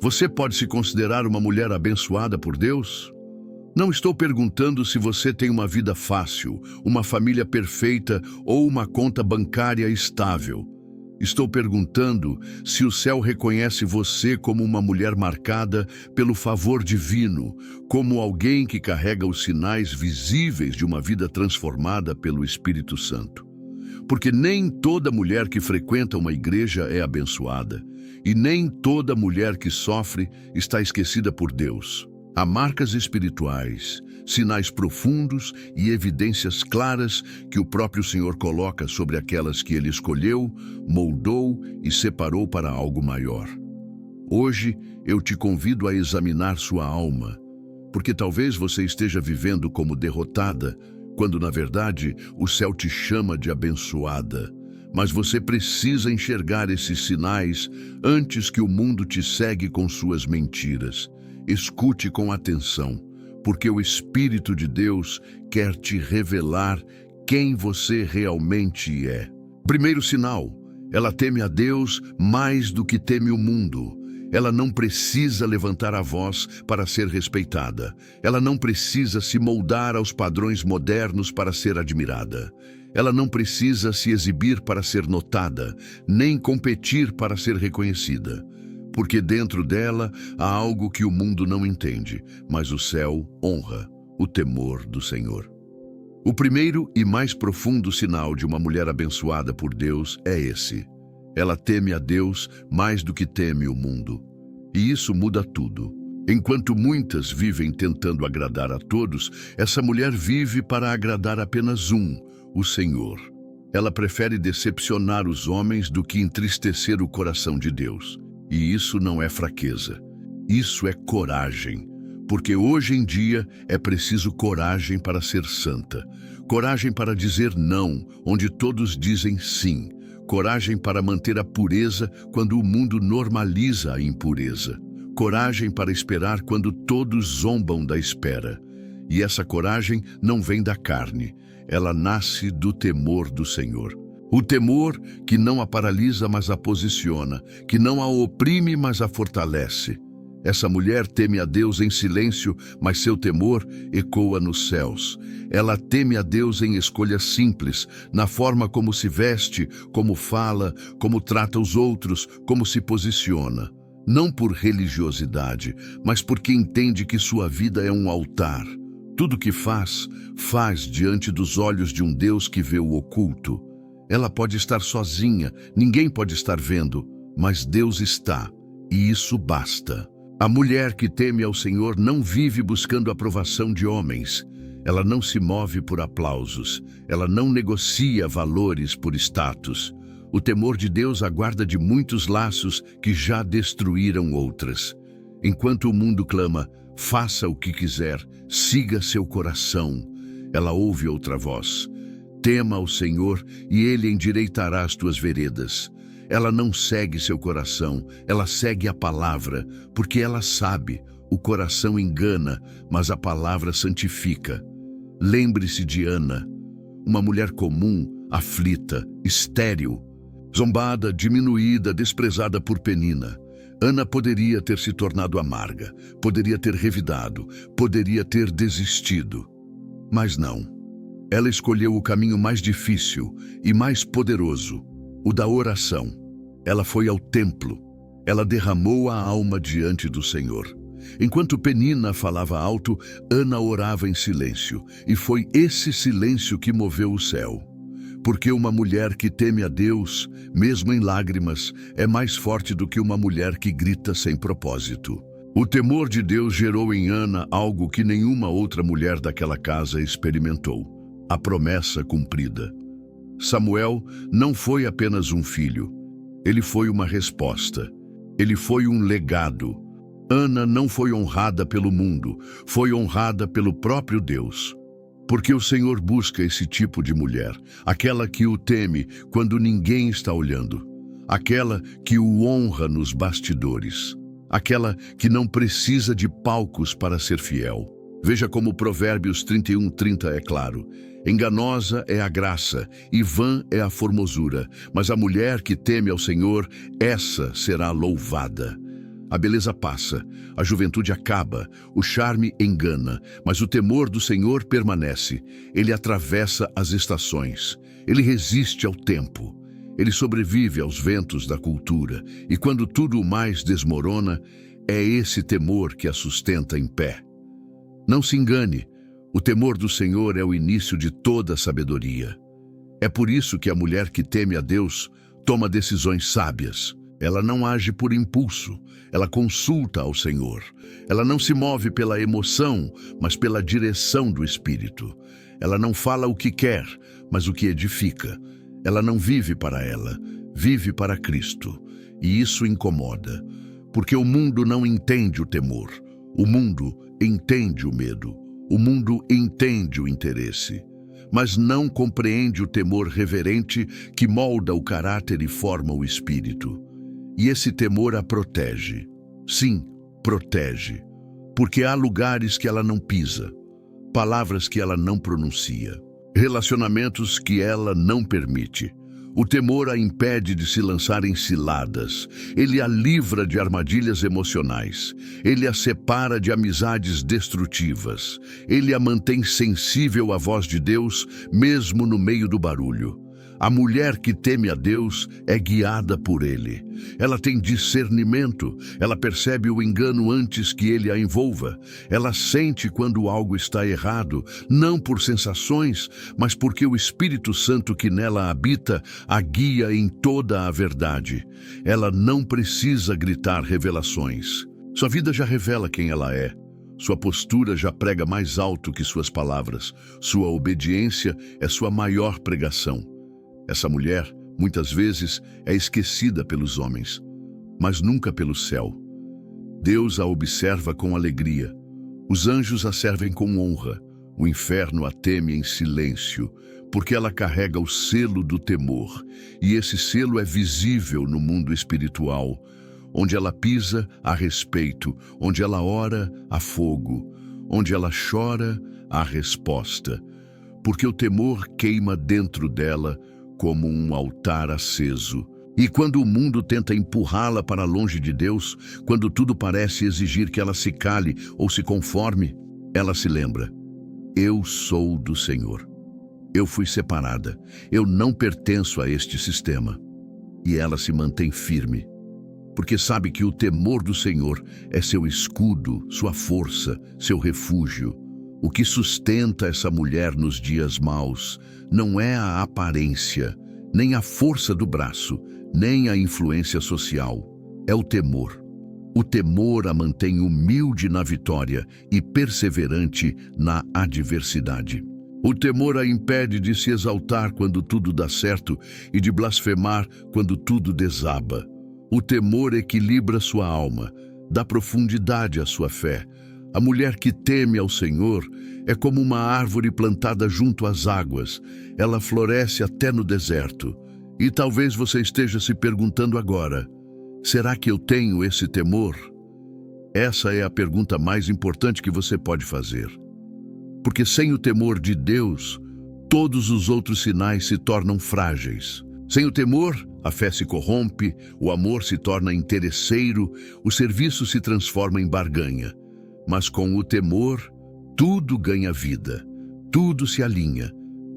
Você pode se considerar uma mulher abençoada por Deus? Não estou perguntando se você tem uma vida fácil, uma família perfeita ou uma conta bancária estável. Estou perguntando se o céu reconhece você como uma mulher marcada pelo favor divino, como alguém que carrega os sinais visíveis de uma vida transformada pelo Espírito Santo. Porque nem toda mulher que frequenta uma igreja é abençoada, e nem toda mulher que sofre está esquecida por Deus. Há marcas espirituais, sinais profundos e evidências claras que o próprio Senhor coloca sobre aquelas que Ele escolheu, moldou e separou para algo maior. Hoje eu te convido a examinar sua alma, porque talvez você esteja vivendo como derrotada, quando na verdade o céu te chama de abençoada. Mas você precisa enxergar esses sinais antes que o mundo te cegue com suas mentiras. Escute com atenção, porque o Espírito de Deus quer te revelar quem você realmente é. Primeiro sinal, ela teme a Deus mais do que teme o mundo. Ela não precisa levantar a voz para ser respeitada. Ela não precisa se moldar aos padrões modernos para ser admirada. Ela não precisa se exibir para ser notada, nem competir para ser reconhecida. Porque dentro dela há algo que o mundo não entende, mas o céu honra: o temor do Senhor. O primeiro e mais profundo sinal de uma mulher abençoada por Deus é esse. Ela teme a Deus mais do que teme o mundo. E isso muda tudo. Enquanto muitas vivem tentando agradar a todos, essa mulher vive para agradar apenas um: o Senhor. Ela prefere decepcionar os homens do que entristecer o coração de Deus. E isso não é fraqueza, isso é coragem, porque hoje em dia é preciso coragem para ser santa, coragem para dizer não, onde todos dizem sim, coragem para manter a pureza quando o mundo normaliza a impureza, coragem para esperar quando todos zombam da espera. E essa coragem não vem da carne, ela nasce do temor do Senhor. O temor que não a paralisa, mas a posiciona, que não a oprime, mas a fortalece. Essa mulher teme a Deus em silêncio, mas seu temor ecoa nos céus. Ela teme a Deus em escolhas simples, na forma como se veste, como fala, como trata os outros, como se posiciona. Não por religiosidade, mas porque entende que sua vida é um altar. Tudo que faz, faz diante dos olhos de um Deus que vê o oculto. Ela pode estar sozinha, ninguém pode estar vendo, mas Deus está, e isso basta. A mulher que teme ao Senhor não vive buscando a aprovação de homens. Ela não se move por aplausos, ela não negocia valores por status. O temor de Deus aguarda de muitos laços que já destruíram outras. Enquanto o mundo clama: faça o que quiser, siga seu coração, ela ouve outra voz: tema ao Senhor e Ele endireitará as tuas veredas. Ela não segue seu coração, ela segue a palavra, porque ela sabe, o coração engana, mas a palavra santifica. Lembre-se de Ana, uma mulher comum, aflita, estéril, zombada, diminuída, desprezada por Penina. Ana poderia ter se tornado amarga, poderia ter revidado, poderia ter desistido. Mas não. Ela escolheu o caminho mais difícil e mais poderoso, o da oração. Ela foi ao templo. Ela derramou a alma diante do Senhor. Enquanto Penina falava alto, Ana orava em silêncio, e foi esse silêncio que moveu o céu. Porque uma mulher que teme a Deus, mesmo em lágrimas, é mais forte do que uma mulher que grita sem propósito. O temor de Deus gerou em Ana algo que nenhuma outra mulher daquela casa experimentou: a promessa cumprida. Samuel não foi apenas um filho, ele foi uma resposta, ele foi um legado. Ana não foi honrada pelo mundo, foi honrada pelo próprio Deus. Porque o Senhor busca esse tipo de mulher, aquela que o teme quando ninguém está olhando, aquela que o honra nos bastidores, aquela que não precisa de palcos para ser fiel. Veja como Provérbios 31:30 é claro: enganosa é a graça e vã é a formosura, mas a mulher que teme ao Senhor, essa será louvada. A beleza passa, a juventude acaba, o charme engana, mas o temor do Senhor permanece. Ele atravessa as estações, ele resiste ao tempo, ele sobrevive aos ventos da cultura, e quando tudo o mais desmorona, é esse temor que a sustenta em pé. Não se engane, o temor do Senhor é o início de toda a sabedoria. É por isso que a mulher que teme a Deus toma decisões sábias. Ela não age por impulso, ela consulta ao Senhor. Ela não se move pela emoção, mas pela direção do Espírito. Ela não fala o que quer, mas o que edifica. Ela não vive para ela, vive para Cristo. E isso incomoda, porque o mundo não entende o temor. O mundo entende o medo. O mundo entende o interesse, mas não compreende o temor reverente que molda o caráter e forma o espírito. E esse temor a protege. Sim, protege. Porque há lugares que ela não pisa, palavras que ela não pronuncia, relacionamentos que ela não permite. O temor a impede de se lançar em ciladas. Ele a livra de armadilhas emocionais. Ele a separa de amizades destrutivas. Ele a mantém sensível à voz de Deus, mesmo no meio do barulho. A mulher que teme a Deus é guiada por Ele. Ela tem discernimento, ela percebe o engano antes que ele a envolva. Ela sente quando algo está errado, não por sensações, mas porque o Espírito Santo que nela habita a guia em toda a verdade. Ela não precisa gritar revelações. Sua vida já revela quem ela é. Sua postura já prega mais alto que suas palavras. Sua obediência é sua maior pregação. Essa mulher, muitas vezes, é esquecida pelos homens, mas nunca pelo céu. Deus a observa com alegria. Os anjos a servem com honra. O inferno a teme em silêncio, porque ela carrega o selo do temor. E esse selo é visível no mundo espiritual. Onde ela pisa, há respeito. Onde ela ora, há fogo. Onde ela chora, há resposta. Porque o temor queima dentro dela, como um altar aceso. E quando o mundo tenta empurrá-la para longe de Deus, quando tudo parece exigir que ela se cale ou se conforme, ela se lembra: eu sou do Senhor. Eu fui separada. Eu não pertenço a este sistema. E ela se mantém firme, porque sabe que o temor do Senhor é seu escudo, sua força, seu refúgio. O que sustenta essa mulher nos dias maus não é a aparência, nem a força do braço, nem a influência social. É o temor. O temor a mantém humilde na vitória e perseverante na adversidade. O temor a impede de se exaltar quando tudo dá certo e de blasfemar quando tudo desaba. O temor equilibra sua alma, dá profundidade à sua fé. A mulher que teme ao Senhor é como uma árvore plantada junto às águas. Ela floresce até no deserto. E talvez você esteja se perguntando agora: será que eu tenho esse temor? Essa é a pergunta mais importante que você pode fazer. Porque sem o temor de Deus, todos os outros sinais se tornam frágeis. Sem o temor, a fé se corrompe, o amor se torna interesseiro, o serviço se transforma em barganha. Mas com o temor, tudo ganha vida, tudo se alinha,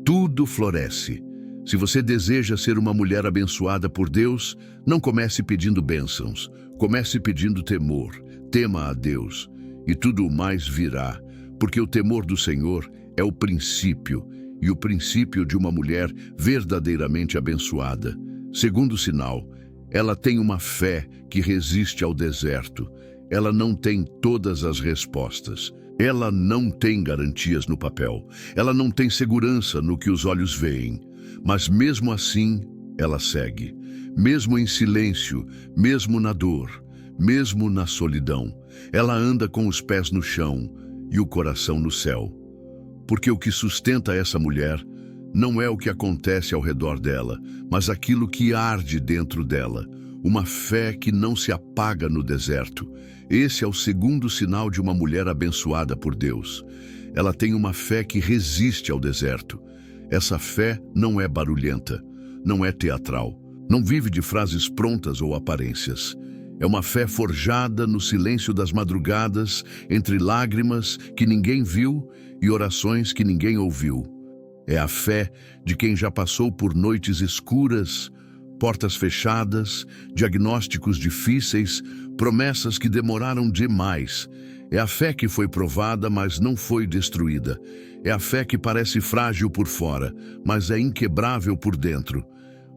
tudo floresce. Se você deseja ser uma mulher abençoada por Deus, não comece pedindo bênçãos, comece pedindo temor. Tema a Deus, e tudo mais virá, porque o temor do Senhor é o princípio, e o princípio de uma mulher verdadeiramente abençoada. Segundo sinal, ela tem uma fé que resiste ao deserto. Ela não tem todas as respostas. Ela não tem garantias no papel. Ela não tem segurança no que os olhos veem. Mas mesmo assim, ela segue. Mesmo em silêncio, mesmo na dor, mesmo na solidão, ela anda com os pés no chão e o coração no céu. Porque o que sustenta essa mulher não é o que acontece ao redor dela, mas aquilo que arde dentro dela. Uma fé que não se apaga no deserto. Esse é o segundo sinal de uma mulher abençoada por Deus. Ela tem uma fé que resiste ao deserto. Essa fé não é barulhenta, não é teatral, não vive de frases prontas ou aparências. É uma fé forjada no silêncio das madrugadas, entre lágrimas que ninguém viu e orações que ninguém ouviu. É a fé de quem já passou por noites escuras, portas fechadas, diagnósticos difíceis, promessas que demoraram demais. É a fé que foi provada, mas não foi destruída. É a fé que parece frágil por fora, mas é inquebrável por dentro.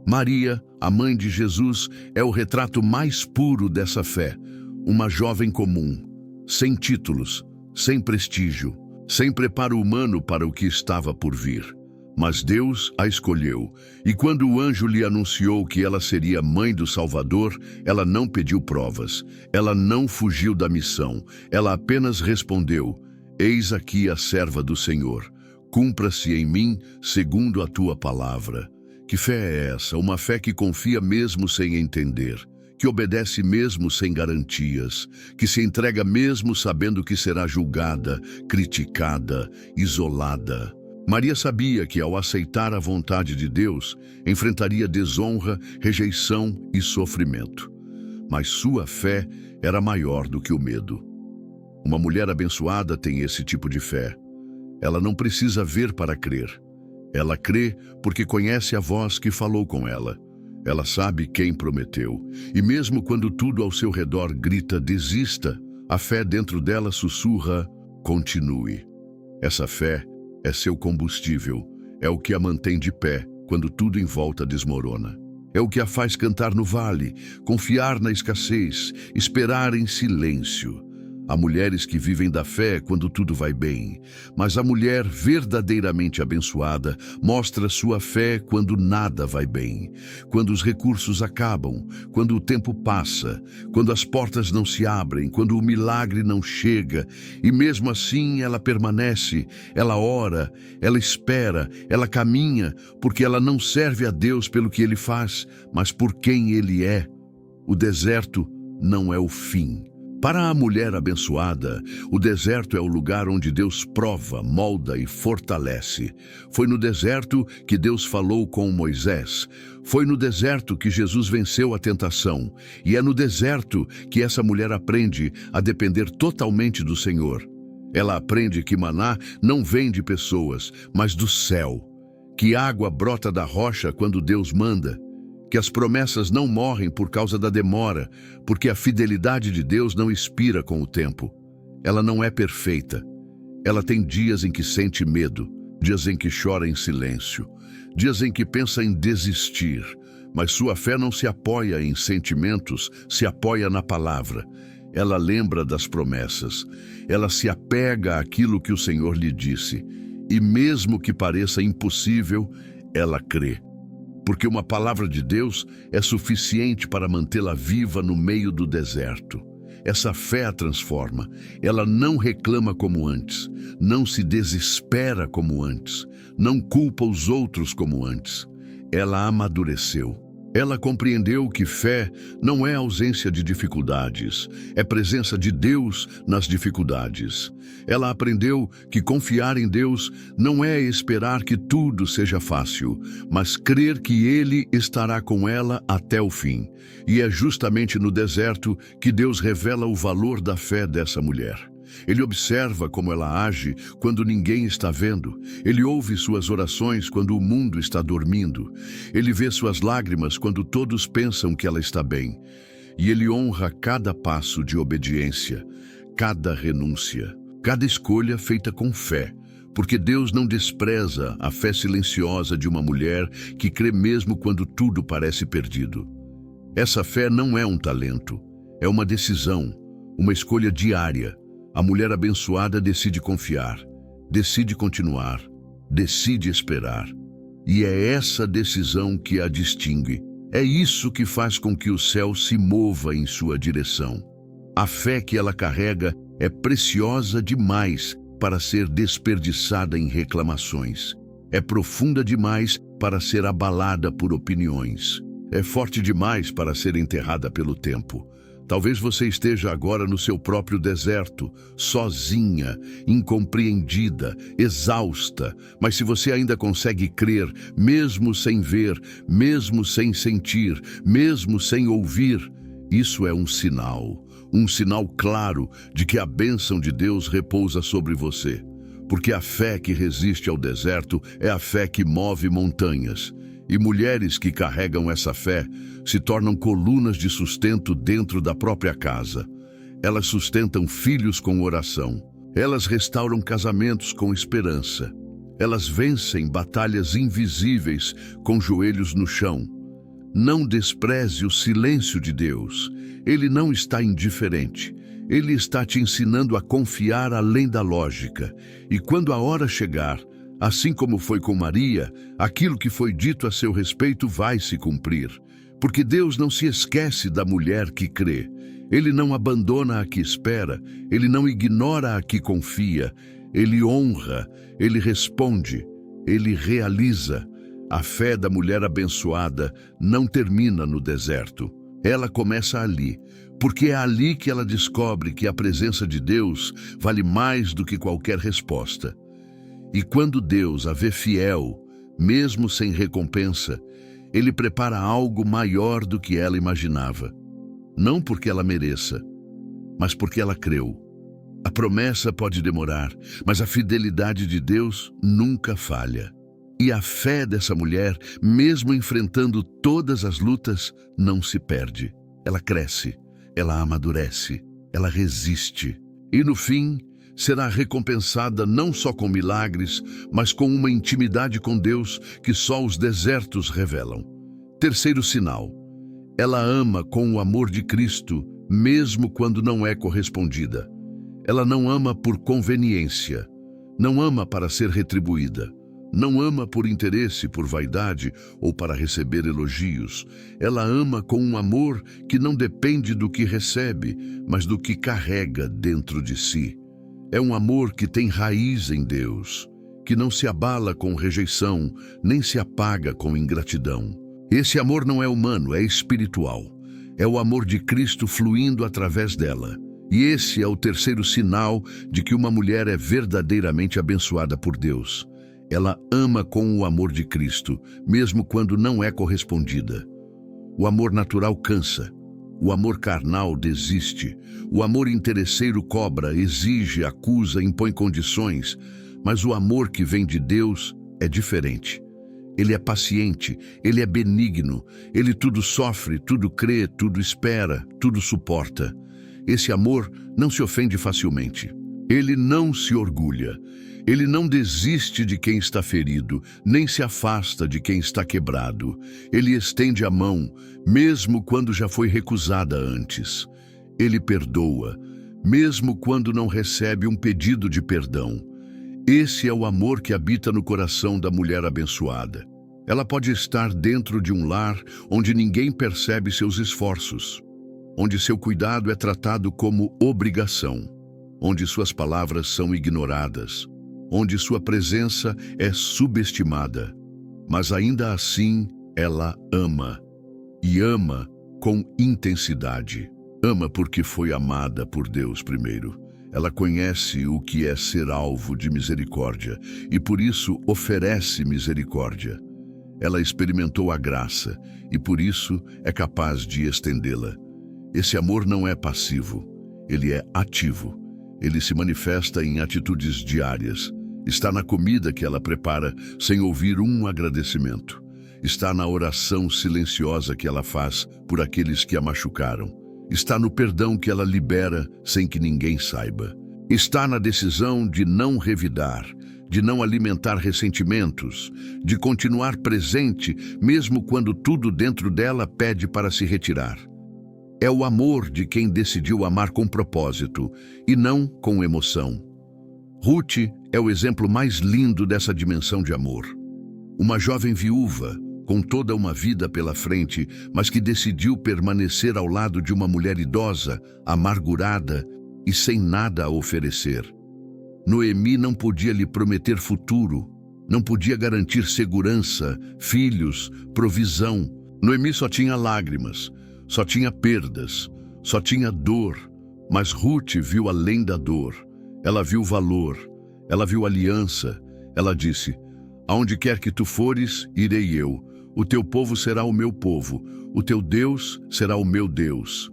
Maria, a mãe de Jesus, é o retrato mais puro dessa fé. Uma jovem comum, sem títulos, sem prestígio, sem preparo humano para o que estava por vir. Mas Deus a escolheu, e quando o anjo lhe anunciou que ela seria mãe do Salvador, ela não pediu provas, ela não fugiu da missão, ela apenas respondeu: Eis aqui a serva do Senhor, cumpra-se em mim segundo a tua palavra. Que fé é essa? Uma fé que confia mesmo sem entender, que obedece mesmo sem garantias, que se entrega mesmo sabendo que será julgada, criticada, isolada. Maria sabia que, ao aceitar a vontade de Deus, enfrentaria desonra, rejeição e sofrimento. Mas sua fé era maior do que o medo. Uma mulher abençoada tem esse tipo de fé. Ela não precisa ver para crer. Ela crê porque conhece a voz que falou com ela. Ela sabe quem prometeu. E mesmo quando tudo ao seu redor grita desista, a fé dentro dela sussurra: continue. Essa fé é seu combustível, é o que a mantém de pé quando tudo em volta desmorona. É o que a faz cantar no vale, confiar na escassez, esperar em silêncio. Há mulheres que vivem da fé quando tudo vai bem, mas a mulher verdadeiramente abençoada mostra sua fé quando nada vai bem, quando os recursos acabam, quando o tempo passa, quando as portas não se abrem, quando o milagre não chega, e mesmo assim ela permanece, ela ora, ela espera, ela caminha, porque ela não serve a Deus pelo que Ele faz, mas por quem Ele é. O deserto não é o fim. Para a mulher abençoada, o deserto é o lugar onde Deus prova, molda e fortalece. Foi no deserto que Deus falou com Moisés. Foi no deserto que Jesus venceu a tentação. E é no deserto que essa mulher aprende a depender totalmente do Senhor. Ela aprende que maná não vem de pessoas, mas do céu. Que água brota da rocha quando Deus manda. Que as promessas não morrem por causa da demora, porque a fidelidade de Deus não expira com o tempo. Ela não é perfeita. Ela tem dias em que sente medo, dias em que chora em silêncio, dias em que pensa em desistir, mas sua fé não se apoia em sentimentos, se apoia na palavra. Ela lembra das promessas, ela se apega àquilo que o Senhor lhe disse, e mesmo que pareça impossível, ela crê. Porque uma palavra de Deus é suficiente para mantê-la viva no meio do deserto. Essa fé a transforma. Ela não reclama como antes, não se desespera como antes, não culpa os outros como antes. Ela amadureceu. Ela compreendeu que fé não é ausência de dificuldades, é presença de Deus nas dificuldades. Ela aprendeu que confiar em Deus não é esperar que tudo seja fácil, mas crer que Ele estará com ela até o fim. E é justamente no deserto que Deus revela o valor da fé dessa mulher. Ele observa como ela age quando ninguém está vendo. Ele ouve suas orações quando o mundo está dormindo. Ele vê suas lágrimas quando todos pensam que ela está bem. E ele honra cada passo de obediência, cada renúncia, cada escolha feita com fé. Porque Deus não despreza a fé silenciosa de uma mulher que crê mesmo quando tudo parece perdido. Essa fé não é um talento, é uma decisão, uma escolha diária. A mulher abençoada decide confiar, decide continuar, decide esperar. E é essa decisão que a distingue. É isso que faz com que o céu se mova em sua direção. A fé que ela carrega é preciosa demais para ser desperdiçada em reclamações. É profunda demais para ser abalada por opiniões. É forte demais para ser enterrada pelo tempo. Talvez você esteja agora no seu próprio deserto, sozinha, incompreendida, exausta. Mas se você ainda consegue crer, mesmo sem ver, mesmo sem sentir, mesmo sem ouvir, Isso é um sinal claro de que a bênção de Deus repousa sobre você. Porque a fé que resiste ao deserto é a fé que move montanhas. E mulheres que carregam essa fé se tornam colunas de sustento dentro da própria casa. Elas sustentam filhos com oração. Elas restauram casamentos com esperança. Elas vencem batalhas invisíveis com joelhos no chão. Não despreze o silêncio de Deus. Ele não está indiferente. Ele está te ensinando a confiar além da lógica. E quando a hora chegar, assim como foi com Maria, aquilo que foi dito a seu respeito vai se cumprir. Porque Deus não se esquece da mulher que crê. Ele não abandona a que espera. Ele não ignora a que confia. Ele honra, ele responde, ele realiza. A fé da mulher abençoada não termina no deserto. Ela começa ali, porque é ali que ela descobre que a presença de Deus vale mais do que qualquer resposta. E quando Deus a vê fiel, mesmo sem recompensa, Ele prepara algo maior do que ela imaginava. Não porque ela mereça, mas porque ela creu. A promessa pode demorar, mas a fidelidade de Deus nunca falha. E a fé dessa mulher, mesmo enfrentando todas as lutas, não se perde. Ela cresce, ela amadurece, ela resiste. E no fim, será recompensada não só com milagres, mas com uma intimidade com Deus que só os desertos revelam. Terceiro sinal. Ela ama com o amor de Cristo, mesmo quando não é correspondida. Ela não ama por conveniência, não ama para ser retribuída. Não ama por interesse, por vaidade ou para receber elogios. Ela ama com um amor que não depende do que recebe, mas do que carrega dentro de si. É um amor que tem raiz em Deus, que não se abala com rejeição, nem se apaga com ingratidão. Esse amor não é humano, é espiritual. É o amor de Cristo fluindo através dela. E esse é o terceiro sinal de que uma mulher é verdadeiramente abençoada por Deus. Ela ama com o amor de Cristo, mesmo quando não é correspondida. O amor natural cansa. O amor carnal desiste. O amor interesseiro cobra, exige, acusa, impõe condições. Mas o amor que vem de Deus é diferente. Ele é paciente, ele é benigno, ele tudo sofre, tudo crê, tudo espera, tudo suporta. Esse amor não se ofende facilmente. Ele não se orgulha. Ele não desiste de quem está ferido, nem se afasta de quem está quebrado. Ele estende a mão, mesmo quando já foi recusada antes. Ele perdoa, mesmo quando não recebe um pedido de perdão. Esse é o amor que habita no coração da mulher abençoada. Ela pode estar dentro de um lar onde ninguém percebe seus esforços, onde seu cuidado é tratado como obrigação, onde suas palavras são ignoradas, onde sua presença é subestimada. Mas ainda assim, ela ama, e ama com intensidade. Ama porque foi amada por Deus primeiro. Ela conhece o que é ser alvo de misericórdia e por isso oferece misericórdia. Ela experimentou a graça e por isso é capaz de estendê-la. Esse amor não é passivo, ele é ativo. Ele se manifesta em atitudes diárias. Está na comida que ela prepara sem ouvir um agradecimento. Está na oração silenciosa que ela faz por aqueles que a machucaram. Está no perdão que ela libera sem que ninguém saiba. Está na decisão de não revidar, de não alimentar ressentimentos, de continuar presente mesmo quando tudo dentro dela pede para se retirar. É o amor de quem decidiu amar com propósito e não com emoção. Ruth é o exemplo mais lindo dessa dimensão de amor. Uma jovem viúva, com toda uma vida pela frente, mas que decidiu permanecer ao lado de uma mulher idosa, amargurada e sem nada a oferecer. Noemi não podia lhe prometer futuro, não podia garantir segurança, filhos, provisão. Noemi só tinha lágrimas, só tinha perdas, só tinha dor, mas Ruth viu além da dor. Ela viu valor, ela viu aliança. Ela disse: aonde quer que tu fores, irei eu. O teu povo será o meu povo, o teu Deus será o meu Deus.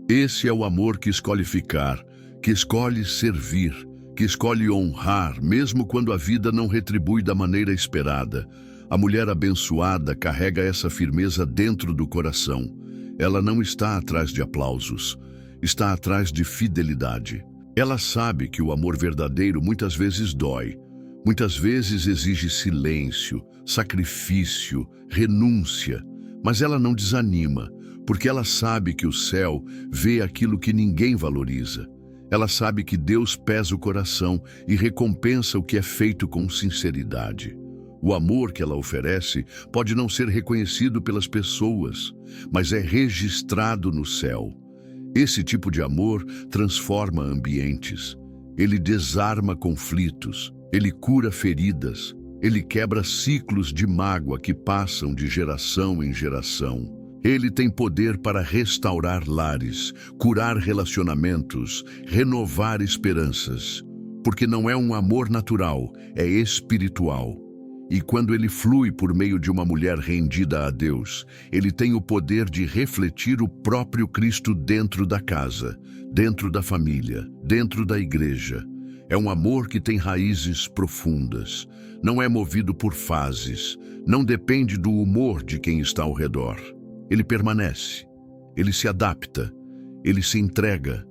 Esse é o amor que escolhe ficar, que escolhe servir, que escolhe honrar, mesmo quando a vida não retribui da maneira esperada. A mulher abençoada carrega essa firmeza dentro do coração. Ela não está atrás de aplausos, está atrás de fidelidade. Ela sabe que o amor verdadeiro muitas vezes dói, muitas vezes exige silêncio, sacrifício, renúncia, mas ela não desanima, porque ela sabe que o céu vê aquilo que ninguém valoriza. Ela sabe que Deus pesa o coração e recompensa o que é feito com sinceridade. O amor que ela oferece pode não ser reconhecido pelas pessoas, mas é registrado no céu. Esse tipo de amor transforma ambientes. Ele desarma conflitos, ele cura feridas, ele quebra ciclos de mágoa que passam de geração em geração. Ele tem poder para restaurar lares, curar relacionamentos, renovar esperanças. Porque não é um amor natural, é espiritual. E quando ele flui por meio de uma mulher rendida a Deus, ele tem o poder de refletir o próprio Cristo dentro da casa, dentro da família, dentro da igreja. É um amor que tem raízes profundas, não é movido por fases, não depende do humor de quem está ao redor. Ele permanece, ele se adapta, ele se entrega.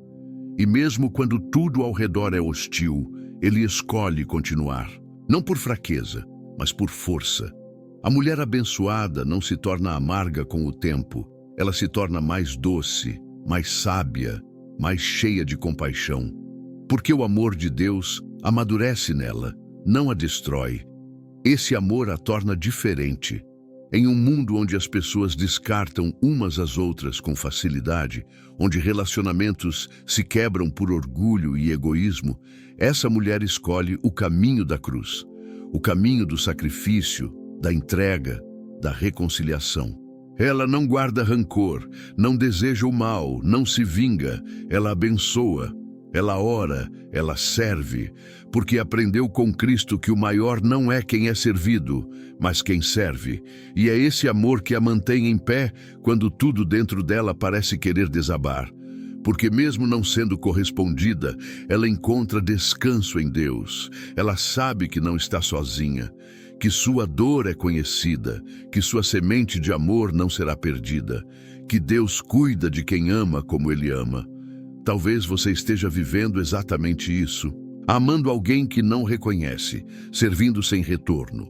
E mesmo quando tudo ao redor é hostil, ele escolhe continuar. Não por fraqueza, mas por força. A mulher abençoada não se torna amarga com o tempo. Ela se torna mais doce, mais sábia, mais cheia de compaixão. Porque o amor de Deus amadurece nela, não a destrói. Esse amor a torna diferente. Em um mundo onde as pessoas descartam umas às outras com facilidade, onde relacionamentos se quebram por orgulho e egoísmo, essa mulher escolhe o caminho da cruz, o caminho do sacrifício, da entrega, da reconciliação. Ela não guarda rancor, não deseja o mal, não se vinga, ela abençoa. Ela ora, ela serve, porque aprendeu com Cristo que o maior não é quem é servido, mas quem serve. E é esse amor que a mantém em pé quando tudo dentro dela parece querer desabar. Porque mesmo não sendo correspondida, ela encontra descanso em Deus. Ela sabe que não está sozinha, que sua dor é conhecida, que sua semente de amor não será perdida, que Deus cuida de quem ama como Ele ama. Talvez você esteja vivendo exatamente isso, amando alguém que não reconhece, servindo sem retorno,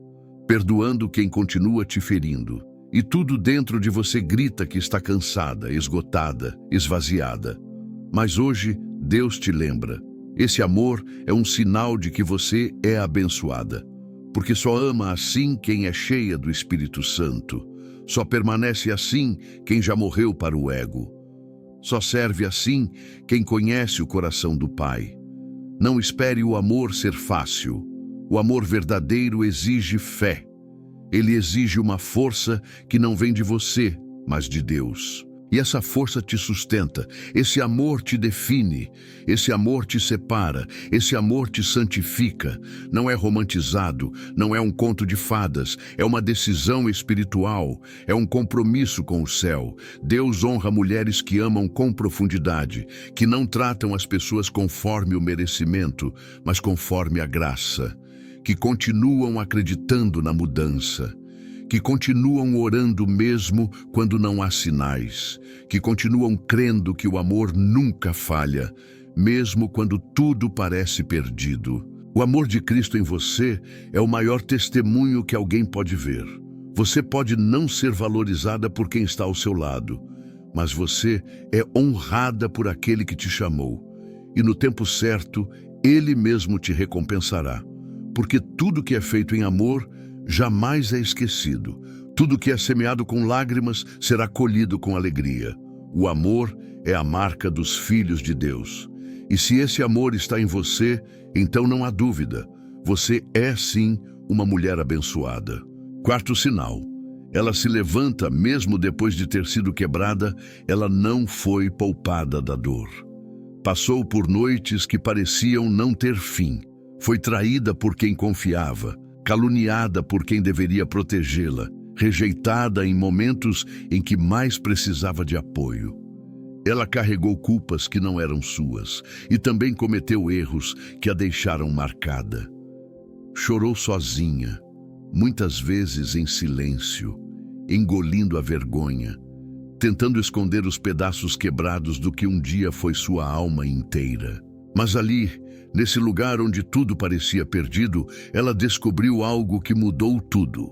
perdoando quem continua te ferindo. E tudo dentro de você grita que está cansada, esgotada, esvaziada. Mas hoje, Deus te lembra. Esse amor é um sinal de que você é abençoada. Porque só ama assim quem é cheia do Espírito Santo. Só permanece assim quem já morreu para o ego. Só serve assim quem conhece o coração do Pai. Não espere o amor ser fácil. O amor verdadeiro exige fé. Ele exige uma força que não vem de você, mas de Deus. E essa força te sustenta, esse amor te define, esse amor te separa, esse amor te santifica. Não é romantizado, não é um conto de fadas, é uma decisão espiritual, é um compromisso com o céu. Deus honra mulheres que amam com profundidade, que não tratam as pessoas conforme o merecimento, mas conforme a graça, que continuam acreditando na mudança, que continuam orando mesmo quando não há sinais, que continuam crendo que o amor nunca falha, mesmo quando tudo parece perdido. O amor de Cristo em você é o maior testemunho que alguém pode ver. Você pode não ser valorizada por quem está ao seu lado, mas você é honrada por aquele que te chamou. E no tempo certo, Ele mesmo te recompensará. Porque tudo que é feito em amor jamais é esquecido. Tudo que é semeado com lágrimas será colhido com alegria. O amor é a marca dos filhos de Deus. E se esse amor está em você, então não há dúvida. Você é sim uma mulher abençoada. Quarto sinal. Ela se levanta mesmo depois de ter sido quebrada, ela não foi poupada da dor. Passou por noites que pareciam não ter fim. Foi traída por quem confiava, caluniada por quem deveria protegê-la, rejeitada em momentos em que mais precisava de apoio. Ela carregou culpas que não eram suas e também cometeu erros que a deixaram marcada. Chorou sozinha, muitas vezes em silêncio, engolindo a vergonha, tentando esconder os pedaços quebrados do que um dia foi sua alma inteira. Mas ali, nesse lugar onde tudo parecia perdido, ela descobriu algo que mudou tudo.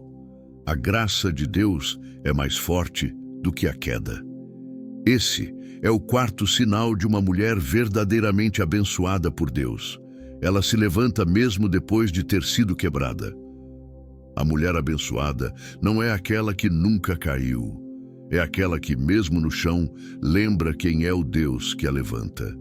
A graça de Deus é mais forte do que a queda. Esse é o quarto sinal de uma mulher verdadeiramente abençoada por Deus. Ela se levanta mesmo depois de ter sido quebrada. A mulher abençoada não é aquela que nunca caiu. É aquela que, mesmo no chão, lembra quem é o Deus que a levanta.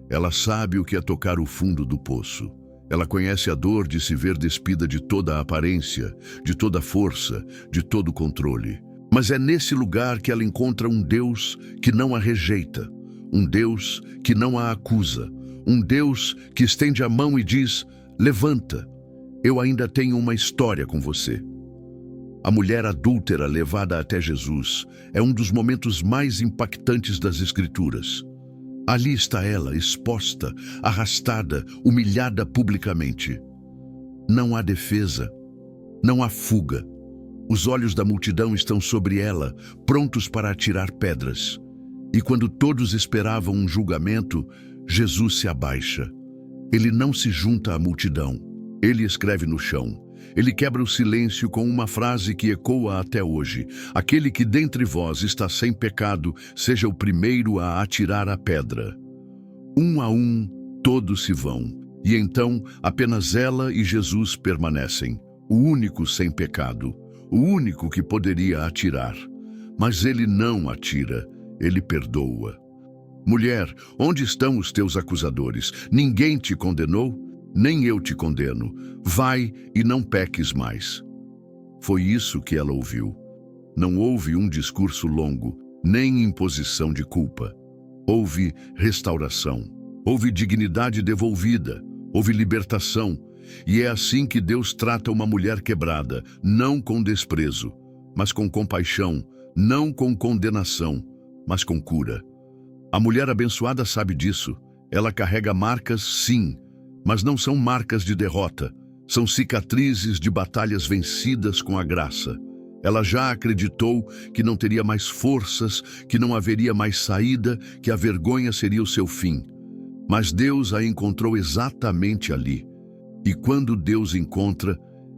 Ela sabe o que é tocar o fundo do poço. Ela conhece a dor de se ver despida de toda a aparência, de toda a força, de todo o controle. Mas é nesse lugar que ela encontra um Deus que não a rejeita, um Deus que não a acusa, um Deus que estende a mão e diz: levanta, eu ainda tenho uma história com você. A mulher adúltera levada até Jesus é um dos momentos mais impactantes das Escrituras. Ali está ela, exposta, arrastada, humilhada publicamente. Não há defesa, não há fuga. Os olhos da multidão estão sobre ela, prontos para atirar pedras. E quando todos esperavam um julgamento, Jesus se abaixa. Ele não se junta à multidão. Ele escreve no chão. Ele quebra o silêncio com uma frase que ecoa até hoje: aquele que dentre vós está sem pecado, seja o primeiro a atirar a pedra. Um a um, todos se vão. E então, apenas ela e Jesus permanecem, o único sem pecado, o único que poderia atirar. Mas ele não atira, ele perdoa. Mulher, onde estão os teus acusadores? Ninguém te condenou? Nem eu te condeno. Vai e não peques mais. Foi isso que ela ouviu. Não houve um discurso longo, nem imposição de culpa. Houve restauração, houve dignidade devolvida, houve libertação. E é assim que Deus trata uma mulher quebrada, não com desprezo, mas com compaixão, não com condenação, mas com cura. A mulher abençoada sabe disso. Ela carrega marcas, sim, mas não são marcas de derrota. São cicatrizes de batalhas vencidas com a graça. Ela já acreditou que não teria mais forças, que não haveria mais saída, que a vergonha seria o seu fim. Mas Deus a encontrou exatamente ali. E quando Deus encontra,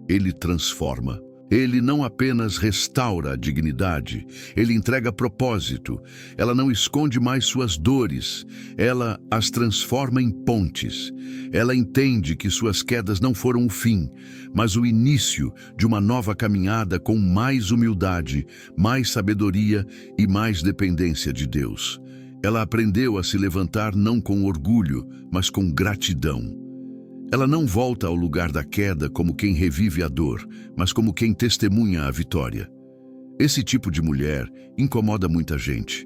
Ele transforma. Ele não apenas restaura a dignidade, Ele entrega propósito. Ela não esconde mais suas dores, ela as transforma em pontes. Ela entende que suas quedas não foram o fim, mas o início de uma nova caminhada com mais humildade, mais sabedoria e mais dependência de Deus. Ela aprendeu a se levantar não com orgulho, mas com gratidão. Ela não volta ao lugar da queda como quem revive a dor, mas como quem testemunha a vitória. Esse tipo de mulher incomoda muita gente,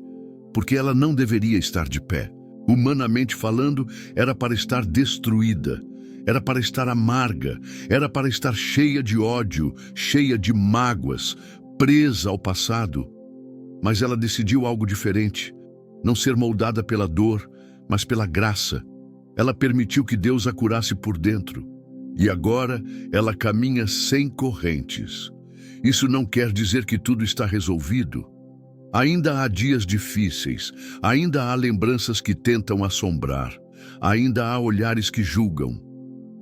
porque ela não deveria estar de pé. Humanamente falando, era para estar destruída, era para estar amarga, era para estar cheia de ódio, cheia de mágoas, presa ao passado. Mas ela decidiu algo diferente, não ser moldada pela dor, mas pela graça. Ela permitiu que Deus a curasse por dentro. E agora ela caminha sem correntes. Isso não quer dizer que tudo está resolvido. Ainda há dias difíceis, ainda há lembranças que tentam assombrar, ainda há olhares que julgam.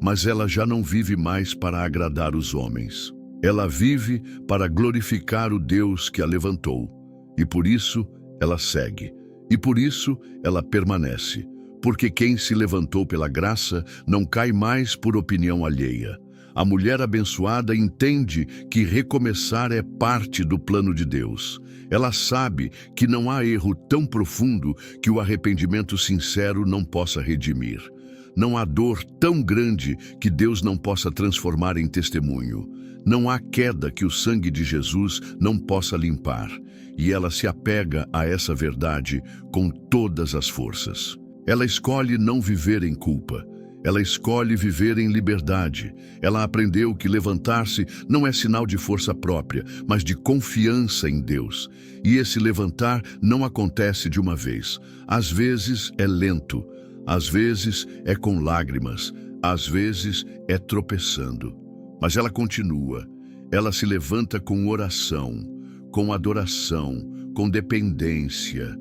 Mas ela já não vive mais para agradar os homens. Ela vive para glorificar o Deus que a levantou. E por isso ela segue. E por isso ela permanece. Porque quem se levantou pela graça não cai mais por opinião alheia. A mulher abençoada entende que recomeçar é parte do plano de Deus. Ela sabe que não há erro tão profundo que o arrependimento sincero não possa redimir. Não há dor tão grande que Deus não possa transformar em testemunho. Não há queda que o sangue de Jesus não possa limpar. E ela se apega a essa verdade com todas as forças. Ela escolhe não viver em culpa. Ela escolhe viver em liberdade. Ela aprendeu que levantar-se não é sinal de força própria, mas de confiança em Deus. E esse levantar não acontece de uma vez. Às vezes é lento, às vezes é com lágrimas, às vezes é tropeçando. Mas ela continua. Ela se levanta com oração, com adoração, com dependência.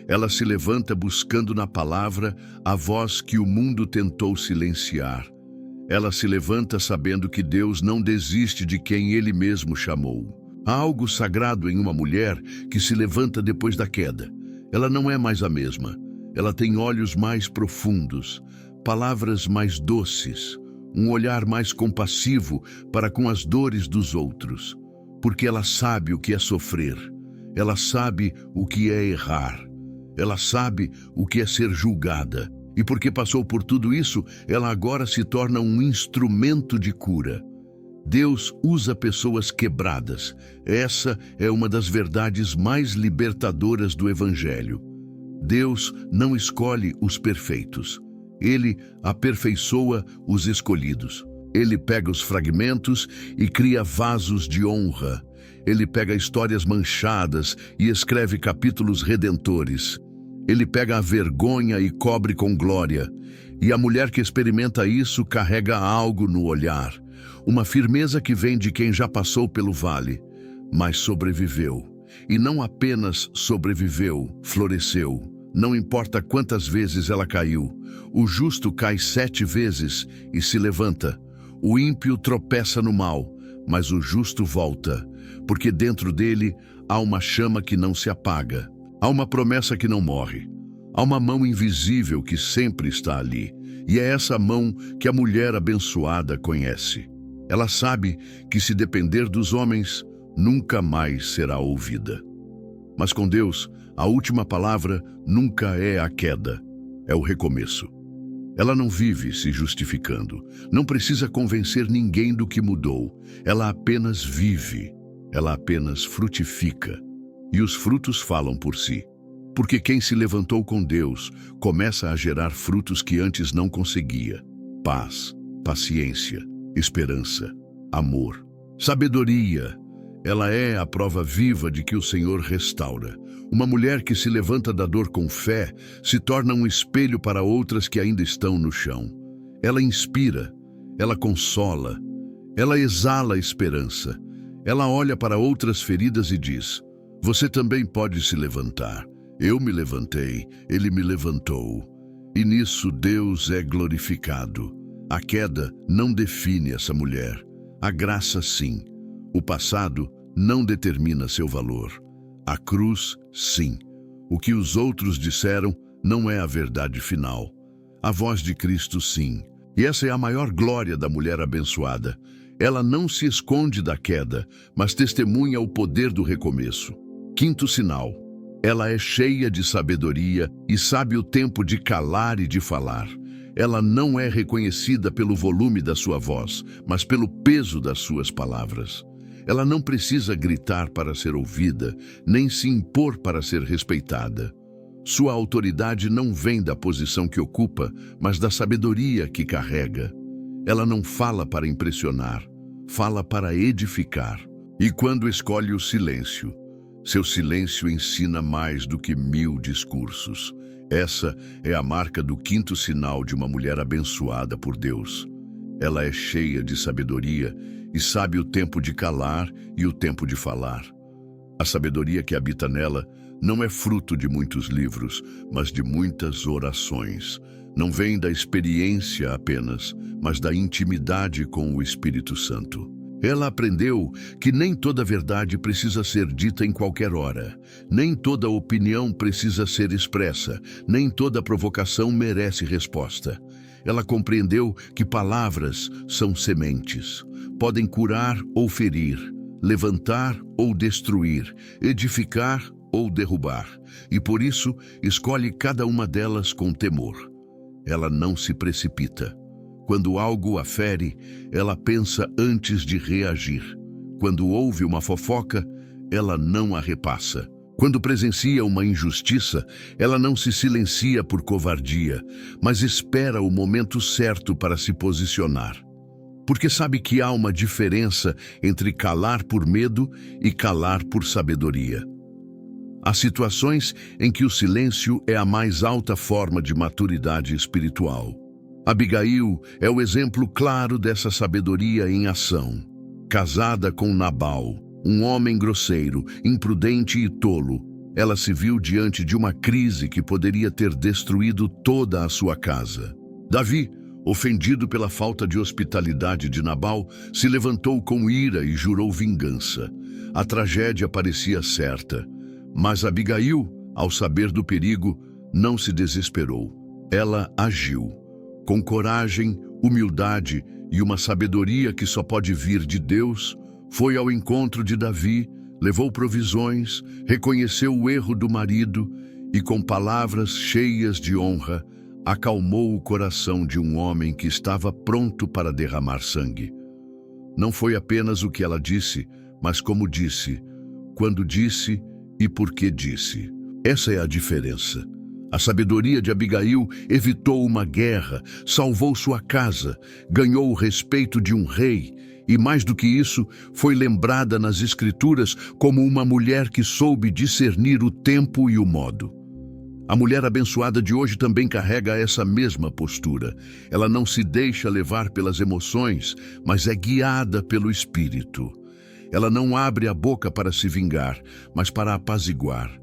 Ela se levanta buscando na palavra a voz que o mundo tentou silenciar. Ela se levanta sabendo que Deus não desiste de quem Ele mesmo chamou. Há algo sagrado em uma mulher que se levanta depois da queda. Ela não é mais a mesma. Ela tem olhos mais profundos, palavras mais doces, um olhar mais compassivo para com as dores dos outros. Porque ela sabe o que é sofrer. Ela sabe o que é errar. Ela sabe o que é ser julgada. E porque passou por tudo isso, ela agora se torna um instrumento de cura. Deus usa pessoas quebradas. Essa é uma das verdades mais libertadoras do Evangelho. Deus não escolhe os perfeitos. Ele aperfeiçoa os escolhidos. Ele pega os fragmentos e cria vasos de honra. Ele pega histórias manchadas e escreve capítulos redentores. Ele pega a vergonha e cobre com glória. E a mulher que experimenta isso carrega algo no olhar. Uma firmeza que vem de quem já passou pelo vale, mas sobreviveu. E não apenas sobreviveu, floresceu. Não importa quantas vezes ela caiu. O justo cai 7 vezes e se levanta. O ímpio tropeça no mal, mas o justo volta, porque dentro dele há uma chama que não se apaga. Há uma promessa que não morre. Há uma mão invisível que sempre está ali. E é essa mão que a mulher abençoada conhece. Ela sabe que se depender dos homens, nunca mais será ouvida. Mas com Deus, a última palavra nunca é a queda, é o recomeço. Ela não vive se justificando, não precisa convencer ninguém do que mudou. Ela apenas vive, ela apenas frutifica. E os frutos falam por si. Porque quem se levantou com Deus começa a gerar frutos que antes não conseguia. Paz, paciência, esperança, amor, sabedoria. Ela é a prova viva de que o Senhor restaura. Uma mulher que se levanta da dor com fé se torna um espelho para outras que ainda estão no chão. Ela inspira, ela consola, ela exala esperança. Ela olha para outras feridas e diz: você também pode se levantar. Eu me levantei, Ele me levantou. E nisso Deus é glorificado. A queda não define essa mulher. A graça, sim. O passado não determina seu valor. A cruz, sim. O que os outros disseram não é a verdade final. A voz de Cristo, sim. E essa é a maior glória da mulher abençoada. Ela não se esconde da queda, mas testemunha o poder do recomeço. Quinto sinal. Ela é cheia de sabedoria e sabe o tempo de calar e de falar. Ela não é reconhecida pelo volume da sua voz, mas pelo peso das suas palavras. Ela não precisa gritar para ser ouvida, nem se impor para ser respeitada. Sua autoridade não vem da posição que ocupa, mas da sabedoria que carrega. Ela não fala para impressionar, fala para edificar. E quando escolhe o silêncio, seu silêncio ensina mais do que 1000 discursos. Essa é a marca do quinto sinal de uma mulher abençoada por Deus. Ela é cheia de sabedoria e sabe o tempo de calar e o tempo de falar. A sabedoria que habita nela não é fruto de muitos livros, mas de muitas orações. Não vem da experiência apenas, mas da intimidade com o Espírito Santo. Ela aprendeu que nem toda verdade precisa ser dita em qualquer hora, nem toda opinião precisa ser expressa, nem toda provocação merece resposta. Ela compreendeu que palavras são sementes, podem curar ou ferir, levantar ou destruir, edificar ou derrubar, e por isso escolhe cada uma delas com temor. Ela não se precipita. Quando algo a fere, ela pensa antes de reagir. Quando ouve uma fofoca, ela não a repassa. Quando presencia uma injustiça, ela não se silencia por covardia, mas espera o momento certo para se posicionar. Porque sabe que há uma diferença entre calar por medo e calar por sabedoria. Há situações em que o silêncio é a mais alta forma de maturidade espiritual. Abigail é o exemplo claro dessa sabedoria em ação. Casada com Nabal, um homem grosseiro, imprudente e tolo, ela se viu diante de uma crise que poderia ter destruído toda a sua casa. Davi, ofendido pela falta de hospitalidade de Nabal, se levantou com ira e jurou vingança. A tragédia parecia certa, mas Abigail, ao saber do perigo, não se desesperou. Ela agiu, com coragem, humildade e uma sabedoria que só pode vir de Deus. Foi ao encontro de Davi, levou provisões, reconheceu o erro do marido e, com palavras cheias de honra, acalmou o coração de um homem que estava pronto para derramar sangue. Não foi apenas o que ela disse, mas como disse, quando disse e por que disse. Essa é a diferença. A sabedoria de Abigail evitou uma guerra, salvou sua casa, ganhou o respeito de um rei e, mais do que isso, foi lembrada nas Escrituras como uma mulher que soube discernir o tempo e o modo. A mulher abençoada de hoje também carrega essa mesma postura. Ela não se deixa levar pelas emoções, mas é guiada pelo Espírito. Ela não abre a boca para se vingar, mas para apaziguar.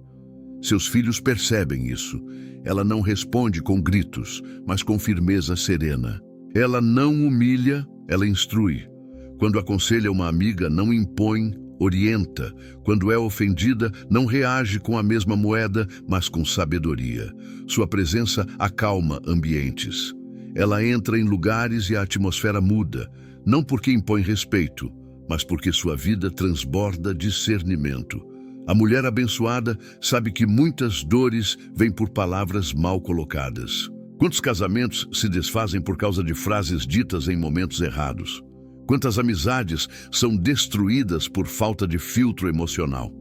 Seus filhos percebem isso. Ela não responde com gritos, mas com firmeza serena. Ela não humilha, ela instrui. Quando aconselha uma amiga, não impõe, orienta. Quando é ofendida, não reage com a mesma moeda, mas com sabedoria. Sua presença acalma ambientes. Ela entra em lugares e a atmosfera muda, não porque impõe respeito, mas porque sua vida transborda discernimento. A mulher abençoada sabe que muitas dores vêm por palavras mal colocadas. Quantos casamentos se desfazem por causa de frases ditas em momentos errados? Quantas amizades são destruídas por falta de filtro emocional?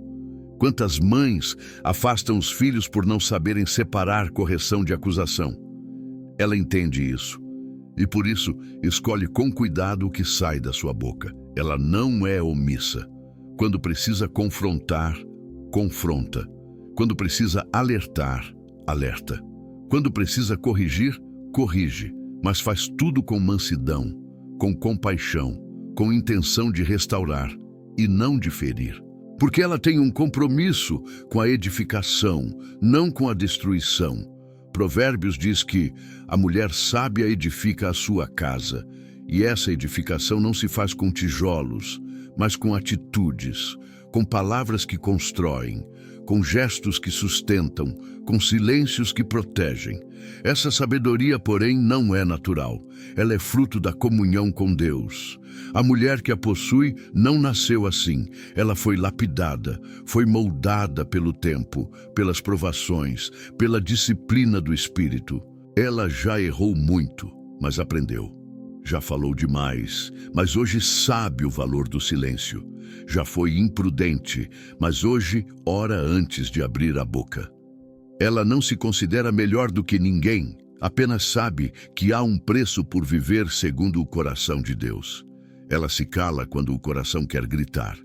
Quantas mães afastam os filhos por não saberem separar correção de acusação? Ela entende isso e, por isso, escolhe com cuidado o que sai da sua boca. Ela não é omissa. Quando precisa confrontar, confronta. Quando precisa alertar, alerta. Quando precisa corrigir, corrige, mas faz tudo com mansidão, com compaixão, com intenção de restaurar e não de ferir. Porque ela tem um compromisso com a edificação, não com a destruição. Provérbios diz que a mulher sábia edifica a sua casa, e essa edificação não se faz com tijolos, mas com atitudes, com palavras que constroem, com gestos que sustentam, com silêncios que protegem. Essa sabedoria, porém, não é natural. Ela é fruto da comunhão com Deus. A mulher que a possui não nasceu assim. Ela foi lapidada, foi moldada pelo tempo, pelas provações, pela disciplina do Espírito. Ela já errou muito, mas aprendeu. Já falou demais, mas hoje sabe o valor do silêncio. Já foi imprudente, mas hoje ora antes de abrir a boca. Ela não se considera melhor do que ninguém, apenas sabe que há um preço por viver segundo o coração de Deus. Ela se cala quando o coração quer gritar.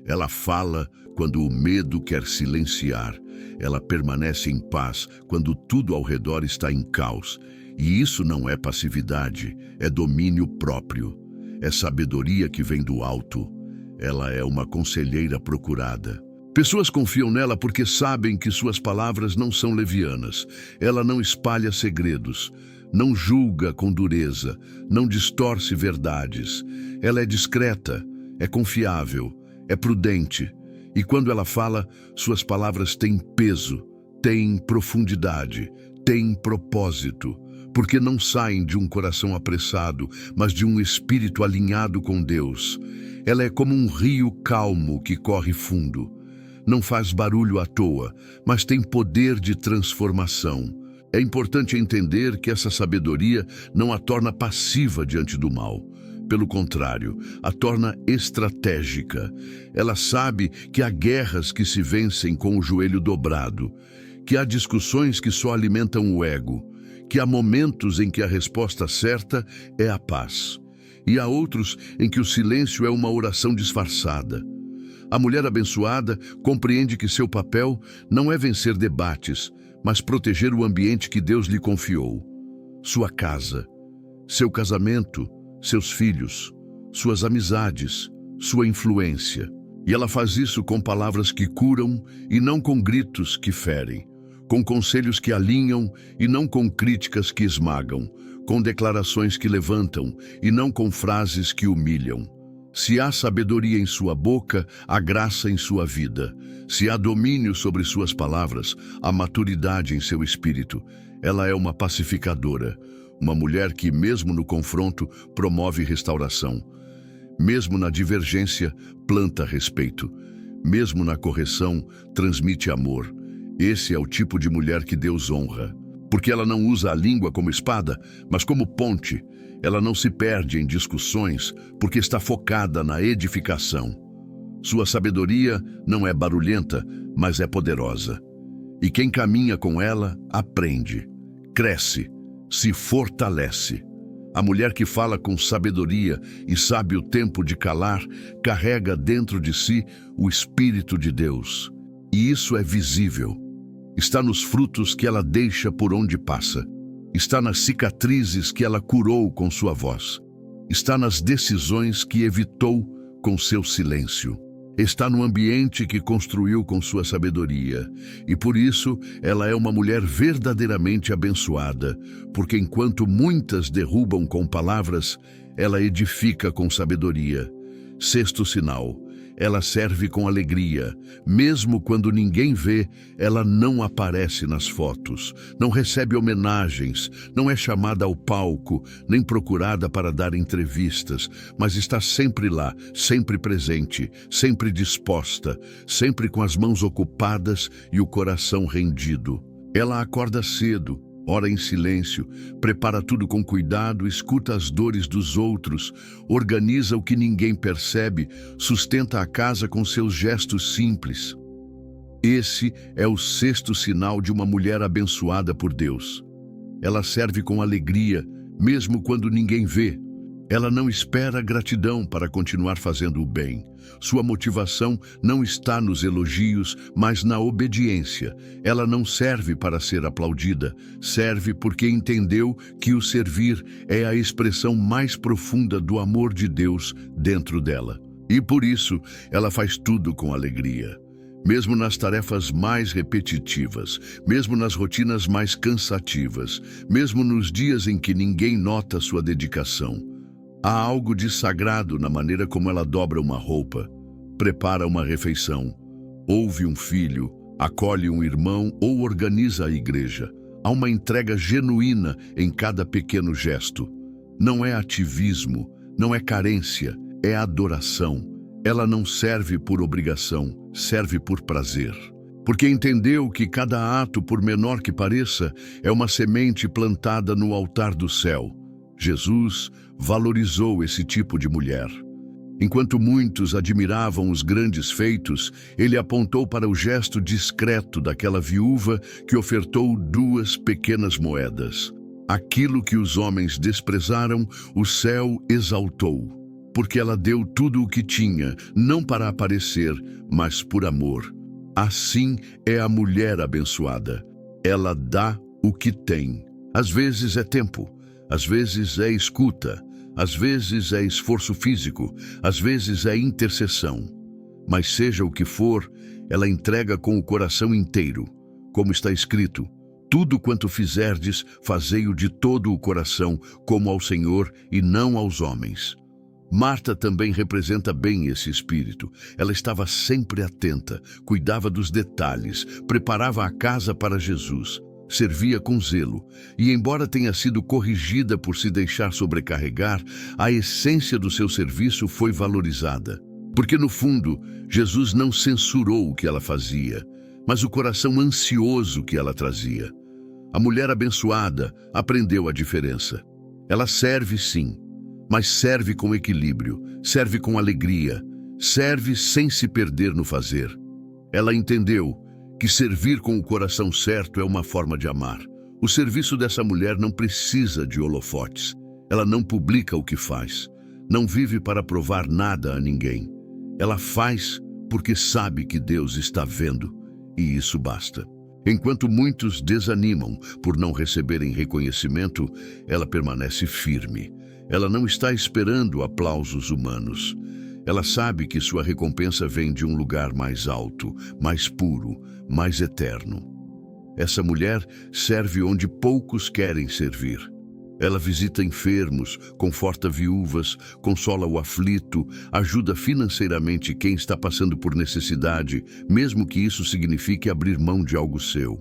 Ela fala quando o medo quer silenciar. Ela permanece em paz quando tudo ao redor está em caos. E isso não é passividade, é domínio próprio. É sabedoria que vem do alto. Ela é uma conselheira procurada. Pessoas confiam nela porque sabem que suas palavras não são levianas. Ela não espalha segredos, não julga com dureza, não distorce verdades. Ela é discreta, é confiável, é prudente. E quando ela fala, suas palavras têm peso, têm profundidade, têm propósito. Porque não saem de um coração apressado, mas de um espírito alinhado com Deus. Ela é como um rio calmo que corre fundo. Não faz barulho à toa, mas tem poder de transformação. É importante entender que essa sabedoria não a torna passiva diante do mal. Pelo contrário, a torna estratégica. Ela sabe que há guerras que se vencem com o joelho dobrado, que há discussões que só alimentam o ego, que há momentos em que a resposta certa é a paz, e há outros em que o silêncio é uma oração disfarçada. A mulher abençoada compreende que seu papel não é vencer debates, mas proteger o ambiente que Deus lhe confiou. Sua casa, seu casamento, seus filhos, suas amizades, sua influência. E ela faz isso com palavras que curam e não com gritos que ferem, com conselhos que alinham e não com críticas que esmagam, com declarações que levantam e não com frases que humilham. Se há sabedoria em sua boca, há graça em sua vida. Se há domínio sobre suas palavras, há maturidade em seu espírito. Ela é uma pacificadora, uma mulher que, mesmo no confronto, promove restauração. Mesmo na divergência, planta respeito. Mesmo na correção, transmite amor. Esse é o tipo de mulher que Deus honra. Porque ela não usa a língua como espada, mas como ponte. Ela não se perde em discussões, porque está focada na edificação. Sua sabedoria não é barulhenta, mas é poderosa. E quem caminha com ela, aprende, cresce, se fortalece. A mulher que fala com sabedoria e sabe o tempo de calar, carrega dentro de si o Espírito de Deus. E isso é visível. Está nos frutos que ela deixa por onde passa. Está nas cicatrizes que ela curou com sua voz. Está nas decisões que evitou com seu silêncio. Está no ambiente que construiu com sua sabedoria. E por isso, ela é uma mulher verdadeiramente abençoada, porque enquanto muitas derrubam com palavras, ela edifica com sabedoria. Sexto sinal. Ela serve com alegria. Mesmo quando ninguém vê, ela não aparece nas fotos, não recebe homenagens, não é chamada ao palco, nem procurada para dar entrevistas, mas está sempre lá, sempre presente, sempre disposta, sempre com as mãos ocupadas e o coração rendido. Ela acorda cedo, ora em silêncio, prepara tudo com cuidado, escuta as dores dos outros, organiza o que ninguém percebe, sustenta a casa com seus gestos simples. Esse é o sexto sinal de uma mulher abençoada por Deus. Ela serve com alegria, mesmo quando ninguém vê. Ela não espera gratidão para continuar fazendo o bem. Sua motivação não está nos elogios, mas na obediência. Ela não serve para ser aplaudida, serve porque entendeu que o servir é a expressão mais profunda do amor de Deus dentro dela. E por isso, ela faz tudo com alegria. Mesmo nas tarefas mais repetitivas, mesmo nas rotinas mais cansativas, mesmo nos dias em que ninguém nota sua dedicação. Há algo de sagrado na maneira como ela dobra uma roupa, prepara uma refeição, ouve um filho, acolhe um irmão ou organiza a igreja. Há uma entrega genuína em cada pequeno gesto. Não é ativismo, não é carência, é adoração. Ela não serve por obrigação, serve por prazer. Porque entendeu que cada ato, por menor que pareça, é uma semente plantada no altar do céu. Jesus valorizou esse tipo de mulher. Enquanto muitos admiravam os grandes feitos, ele apontou para o gesto discreto daquela viúva que ofertou 2 pequenas moedas. Aquilo que os homens desprezaram, o céu exaltou, porque ela deu tudo o que tinha, não para aparecer, mas por amor. Assim é a mulher abençoada. Ela dá o que tem. Às vezes é tempo, às vezes é escuta, às vezes é esforço físico, às vezes é intercessão. Mas seja o que for, ela entrega com o coração inteiro. Como está escrito, tudo quanto fizerdes, fazei-o de todo o coração, como ao Senhor e não aos homens. Marta também representa bem esse espírito. Ela estava sempre atenta, cuidava dos detalhes, preparava a casa para Jesus. Servia com zelo, e embora tenha sido corrigida por se deixar sobrecarregar, a essência do seu serviço foi valorizada. Porque no fundo, Jesus não censurou o que ela fazia, mas o coração ansioso que ela trazia. A mulher abençoada aprendeu a diferença. Ela serve sim, mas serve com equilíbrio, serve com alegria, serve sem se perder no fazer. Ela entendeu que servir com o coração certo é uma forma de amar. O serviço dessa mulher não precisa de holofotes. Ela não publica o que faz, não vive para provar nada a ninguém. Ela faz porque sabe que Deus está vendo, e isso basta. Enquanto muitos desanimam por não receberem reconhecimento, ela permanece firme. Ela não está esperando aplausos humanos. Ela sabe que sua recompensa vem de um lugar mais alto, mais puro, mais eterno. Essa mulher serve onde poucos querem servir. Ela visita enfermos, conforta viúvas, consola o aflito, ajuda financeiramente quem está passando por necessidade, mesmo que isso signifique abrir mão de algo seu.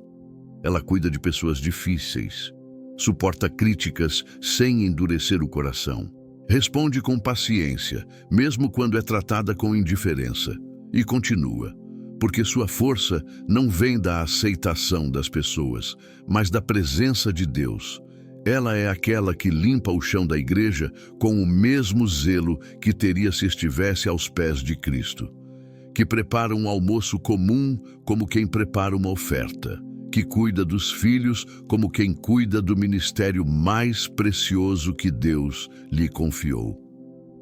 Ela cuida de pessoas difíceis, suporta críticas sem endurecer o coração. Responde com paciência, mesmo quando é tratada com indiferença. E continua, porque sua força não vem da aceitação das pessoas, mas da presença de Deus. Ela é aquela que limpa o chão da igreja com o mesmo zelo que teria se estivesse aos pés de Cristo. Que prepara um almoço comum como quem prepara uma oferta. Que cuida dos filhos como quem cuida do ministério mais precioso que Deus lhe confiou.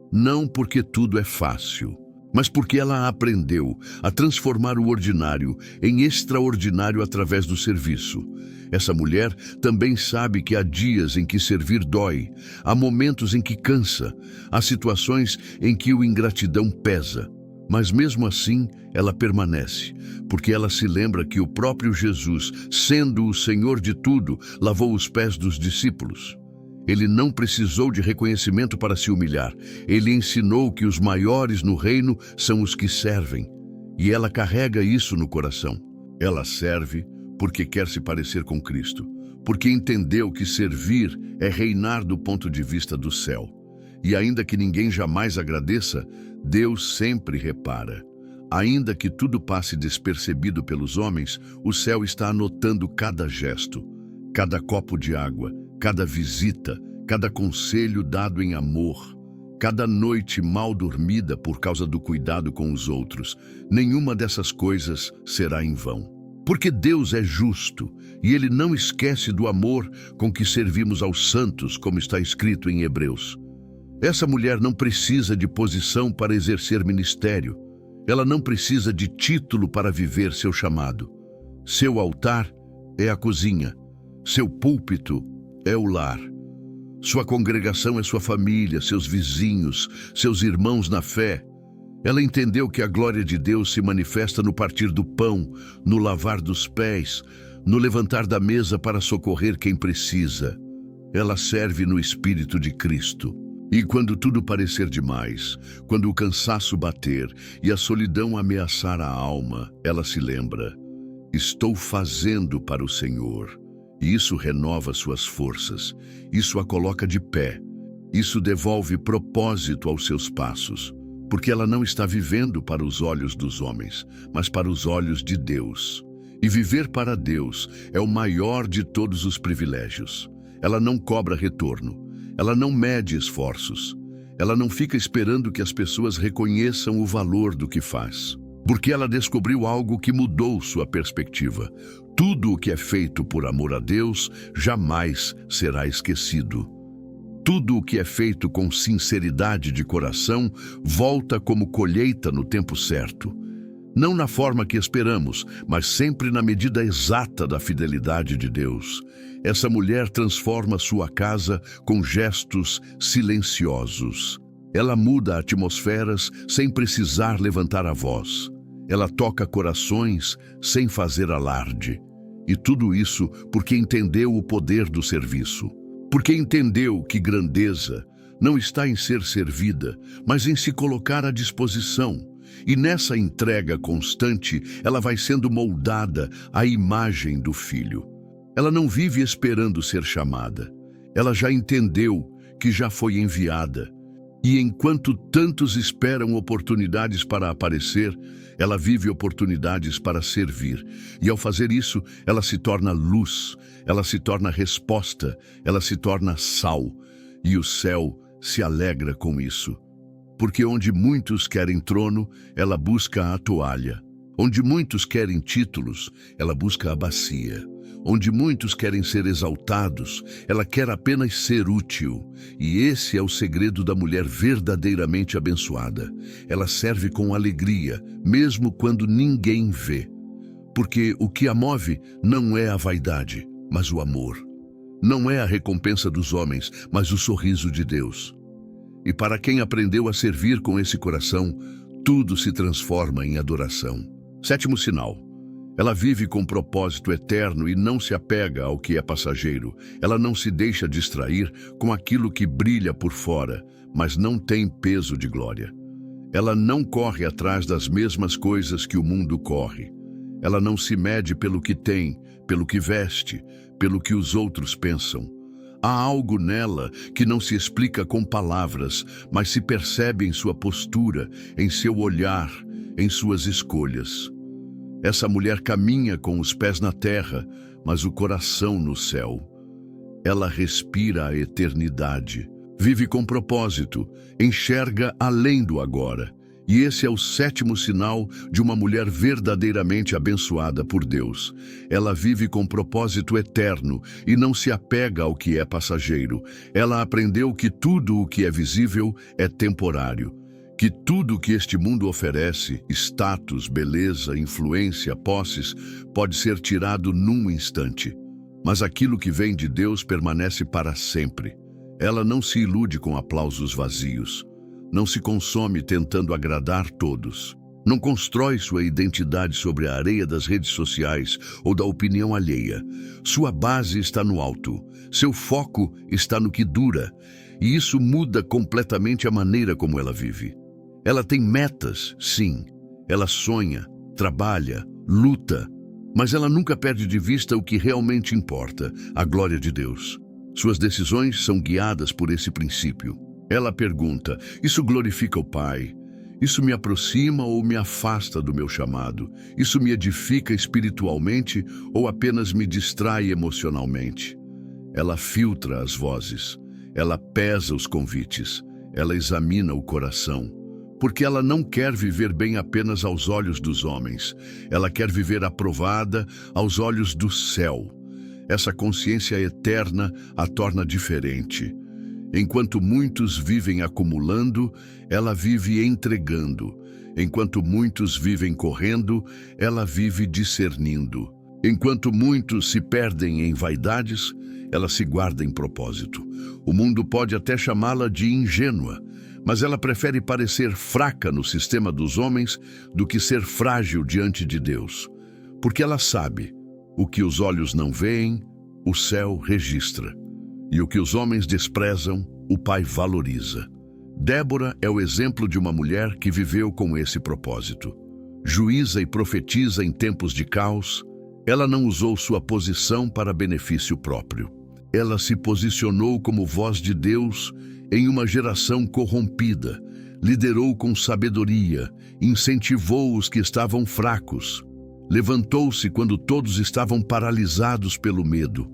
Não porque tudo é fácil, mas porque ela aprendeu a transformar o ordinário em extraordinário através do serviço. Essa mulher também sabe que há dias em que servir dói, há momentos em que cansa, há situações em que o ingratidão pesa. Mas mesmo assim, ela permanece, porque ela se lembra que o próprio Jesus, sendo o Senhor de tudo, lavou os pés dos discípulos. Ele não precisou de reconhecimento para se humilhar. Ele ensinou que os maiores no reino são os que servem. E ela carrega isso no coração. Ela serve porque quer se parecer com Cristo, porque entendeu que servir é reinar do ponto de vista do céu. E ainda que ninguém jamais agradeça, Deus sempre repara. Ainda que tudo passe despercebido pelos homens, o céu está anotando cada gesto, cada copo de água, cada visita, cada conselho dado em amor, cada noite mal dormida por causa do cuidado com os outros. Nenhuma dessas coisas será em vão. Porque Deus é justo e Ele não esquece do amor com que servimos aos santos, como está escrito em Hebreus. Essa mulher não precisa de posição para exercer ministério. Ela não precisa de título para viver seu chamado. Seu altar é a cozinha. Seu púlpito é o lar. Sua congregação é sua família, seus vizinhos, seus irmãos na fé. Ela entendeu que a glória de Deus se manifesta no partir do pão, no lavar dos pés, no levantar da mesa para socorrer quem precisa. Ela serve no Espírito de Cristo. E quando tudo parecer demais, quando o cansaço bater e a solidão ameaçar a alma, ela se lembra: estou fazendo para o Senhor. E isso renova suas forças, isso a coloca de pé, isso devolve propósito aos seus passos, porque ela não está vivendo para os olhos dos homens, mas para os olhos de Deus. E viver para Deus é o maior de todos os privilégios. Ela não cobra retorno. Ela não mede esforços. Ela não fica esperando que as pessoas reconheçam o valor do que faz. Porque ela descobriu algo que mudou sua perspectiva. Tudo o que é feito por amor a Deus jamais será esquecido. Tudo o que é feito com sinceridade de coração volta como colheita no tempo certo. Não na forma que esperamos, mas sempre na medida exata da fidelidade de Deus. Essa mulher transforma sua casa com gestos silenciosos. Ela muda atmosferas sem precisar levantar a voz. Ela toca corações sem fazer alarde. E tudo isso porque entendeu o poder do serviço. Porque entendeu que grandeza não está em ser servida, mas em se colocar à disposição. E nessa entrega constante, ela vai sendo moldada à imagem do Filho. Ela não vive esperando ser chamada. Ela já entendeu que já foi enviada. E enquanto tantos esperam oportunidades para aparecer, ela vive oportunidades para servir. E ao fazer isso, ela se torna luz, ela se torna resposta, ela se torna sal. E o céu se alegra com isso. Porque onde muitos querem trono, ela busca a toalha. Onde muitos querem títulos, ela busca a bacia. Onde muitos querem ser exaltados, ela quer apenas ser útil. E esse é o segredo da mulher verdadeiramente abençoada. Ela serve com alegria, mesmo quando ninguém vê. Porque o que a move não é a vaidade, mas o amor. Não é a recompensa dos homens, mas o sorriso de Deus. E para quem aprendeu a servir com esse coração, tudo se transforma em adoração. 7º sinal. Ela vive com propósito eterno e não se apega ao que é passageiro. Ela não se deixa distrair com aquilo que brilha por fora, mas não tem peso de glória. Ela não corre atrás das mesmas coisas que o mundo corre. Ela não se mede pelo que tem, pelo que veste, pelo que os outros pensam. Há algo nela que não se explica com palavras, mas se percebe em sua postura, em seu olhar, em suas escolhas. Essa mulher caminha com os pés na terra, mas o coração no céu. Ela respira a eternidade, vive com propósito, enxerga além do agora. E esse é o 7º sinal de uma mulher verdadeiramente abençoada por Deus. Ela vive com propósito eterno e não se apega ao que é passageiro. Ela aprendeu que tudo o que é visível é temporário. Que tudo o que este mundo oferece, status, beleza, influência, posses, pode ser tirado num instante. Mas aquilo que vem de Deus permanece para sempre. Ela não se ilude com aplausos vazios. Não se consome tentando agradar todos. Não constrói sua identidade sobre a areia das redes sociais ou da opinião alheia. Sua base está no alto. Seu foco está no que dura. E isso muda completamente a maneira como ela vive. Ela tem metas, sim. Ela sonha, trabalha, luta. Mas ela nunca perde de vista o que realmente importa, a glória de Deus. Suas decisões são guiadas por esse princípio. Ela pergunta: isso glorifica o Pai? Isso me aproxima ou me afasta do meu chamado? Isso me edifica espiritualmente ou apenas me distrai emocionalmente? Ela filtra as vozes, ela pesa os convites, ela examina o coração. Porque ela não quer viver bem apenas aos olhos dos homens. Ela quer viver aprovada aos olhos do céu. Essa consciência eterna a torna diferente. Enquanto muitos vivem acumulando, ela vive entregando. Enquanto muitos vivem correndo, ela vive discernindo. Enquanto muitos se perdem em vaidades, ela se guarda em propósito. O mundo pode até chamá-la de ingênua, mas ela prefere parecer fraca no sistema dos homens do que ser frágil diante de Deus. Porque ela sabe, o que os olhos não veem, o céu registra. E o que os homens desprezam, o Pai valoriza. Débora é o exemplo de uma mulher que viveu com esse propósito. Juíza e profetiza em tempos de caos, ela não usou sua posição para benefício próprio. Ela se posicionou como voz de Deus em uma geração corrompida, liderou com sabedoria, incentivou os que estavam fracos, levantou-se quando todos estavam paralisados pelo medo.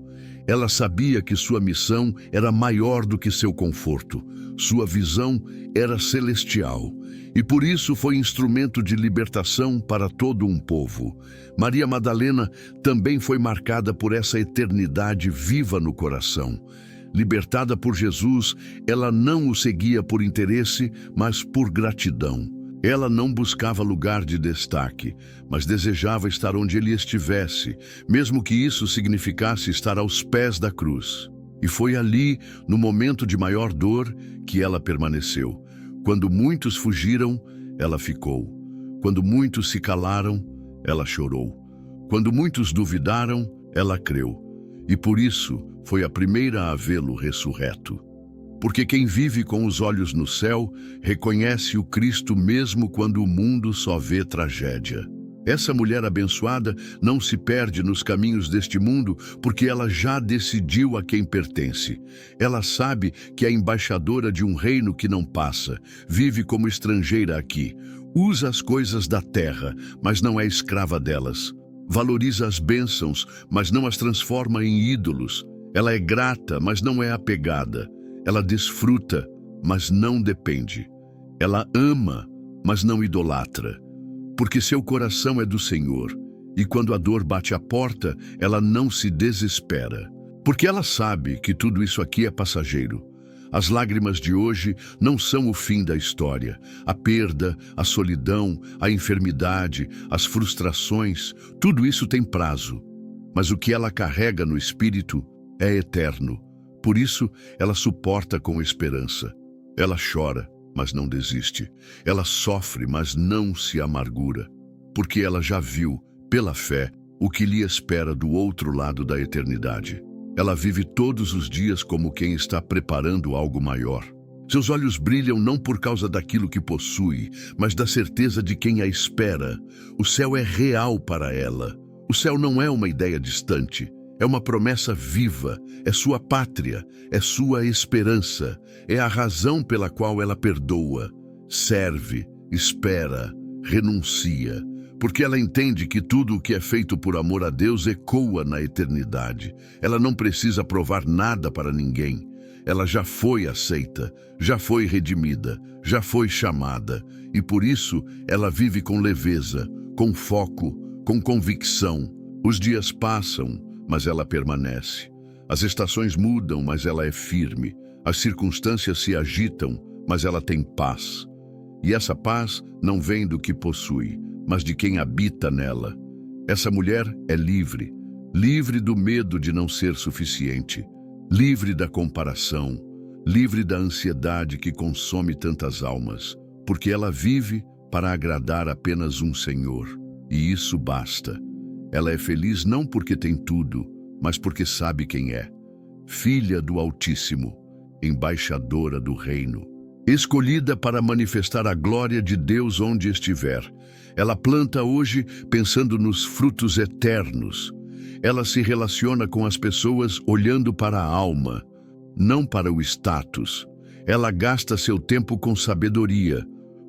Ela sabia que sua missão era maior do que seu conforto. Sua visão era celestial e por isso foi instrumento de libertação para todo um povo. Maria Madalena também foi marcada por essa eternidade viva no coração. Libertada por Jesus, ela não o seguia por interesse, mas por gratidão. Ela não buscava lugar de destaque, mas desejava estar onde ele estivesse, mesmo que isso significasse estar aos pés da cruz. E foi ali, no momento de maior dor, que ela permaneceu. Quando muitos fugiram, ela ficou. Quando muitos se calaram, ela chorou. Quando muitos duvidaram, ela creu. E por isso foi a primeira a vê-lo ressurreto. Porque quem vive com os olhos no céu reconhece o Cristo mesmo quando o mundo só vê tragédia. Essa mulher abençoada não se perde nos caminhos deste mundo porque ela já decidiu a quem pertence. Ela sabe que é embaixadora de um reino que não passa, vive como estrangeira aqui, usa as coisas da terra, mas não é escrava delas. Valoriza as bênçãos, mas não as transforma em ídolos. Ela é grata, mas não é apegada. Ela desfruta, mas não depende. Ela ama, mas não idolatra, porque seu coração é do Senhor, e quando a dor bate à porta, ela não se desespera, porque ela sabe que tudo isso aqui é passageiro. As lágrimas de hoje não são o fim da história. A perda, a solidão, a enfermidade, as frustrações, tudo isso tem prazo. Mas o que ela carrega no espírito é eterno. Por isso, ela suporta com esperança. Ela chora, mas não desiste. Ela sofre, mas não se amargura. Porque ela já viu, pela fé, o que lhe espera do outro lado da eternidade. Ela vive todos os dias como quem está preparando algo maior. Seus olhos brilham não por causa daquilo que possui, mas da certeza de quem a espera. O céu é real para ela. O céu não é uma ideia distante. É uma promessa viva, é sua pátria, é sua esperança, é a razão pela qual ela perdoa, serve, espera, renuncia. Porque ela entende que tudo o que é feito por amor a Deus ecoa na eternidade. Ela não precisa provar nada para ninguém. Ela já foi aceita, já foi redimida, já foi chamada. E por isso ela vive com leveza, com foco, com convicção. Os dias passam, mas ela permanece. As estações mudam, mas ela é firme. As circunstâncias se agitam, mas ela tem paz. E essa paz não vem do que possui, mas de quem habita nela. Essa mulher é livre, livre do medo de não ser suficiente, livre da comparação, livre da ansiedade que consome tantas almas, porque ela vive para agradar apenas um Senhor, e isso basta. Ela é feliz não porque tem tudo, mas porque sabe quem é. Filha do Altíssimo, embaixadora do Reino, escolhida para manifestar a glória de Deus onde estiver. Ela planta hoje pensando nos frutos eternos. Ela se relaciona com as pessoas olhando para a alma, não para o status. Ela gasta seu tempo com sabedoria,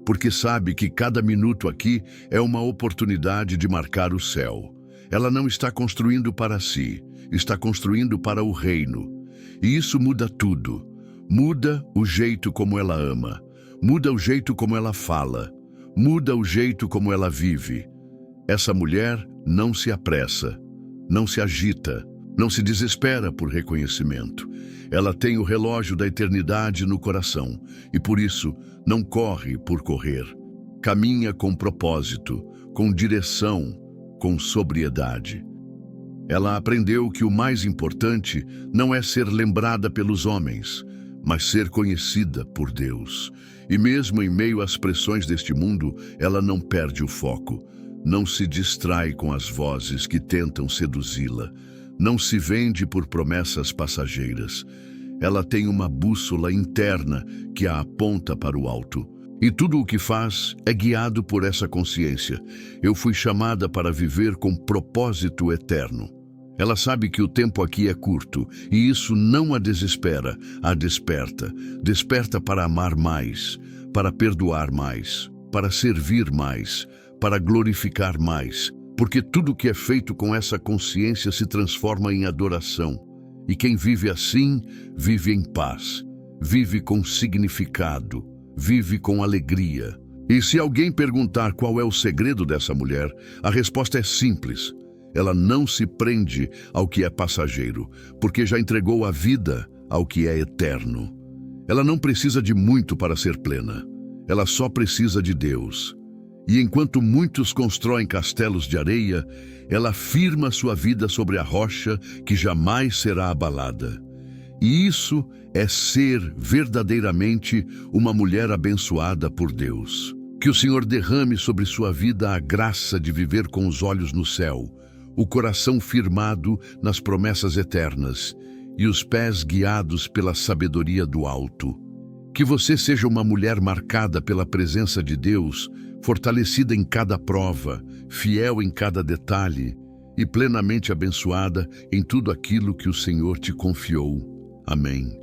porque sabe que cada minuto aqui é uma oportunidade de marcar o céu. Ela não está construindo para si, está construindo para o reino. E isso muda tudo. Muda o jeito como ela ama, muda o jeito como ela fala, muda o jeito como ela vive. Essa mulher não se apressa, não se agita, não se desespera por reconhecimento. Ela tem o relógio da eternidade no coração e por isso não corre por correr. Caminha com propósito, com direção, com sobriedade. Ela aprendeu que o mais importante não é ser lembrada pelos homens, mas ser conhecida por Deus. E mesmo em meio às pressões deste mundo, ela não perde o foco, não se distrai com as vozes que tentam seduzi-la, não se vende por promessas passageiras. Ela tem uma bússola interna que a aponta para o alto. E tudo o que faz é guiado por essa consciência. Eu fui chamada para viver com propósito eterno. Ela sabe que o tempo aqui é curto, e isso não a desespera, a desperta. Desperta para amar mais, para perdoar mais, para servir mais, para glorificar mais, porque tudo que é feito com essa consciência se transforma em adoração. E quem vive assim, vive em paz, vive com significado, vive com alegria. E se alguém perguntar qual é o segredo dessa mulher, a resposta é simples. Ela não se prende ao que é passageiro, porque já entregou a vida ao que é eterno. Ela não precisa de muito para ser plena. Ela só precisa de Deus. E enquanto muitos constroem castelos de areia, ela firma sua vida sobre a rocha que jamais será abalada. E isso é ser verdadeiramente uma mulher abençoada por Deus. Que o Senhor derrame sobre sua vida a graça de viver com os olhos no céu, o coração firmado nas promessas eternas e os pés guiados pela sabedoria do alto. Que você seja uma mulher marcada pela presença de Deus, fortalecida em cada prova, fiel em cada detalhe e plenamente abençoada em tudo aquilo que o Senhor te confiou. Amém.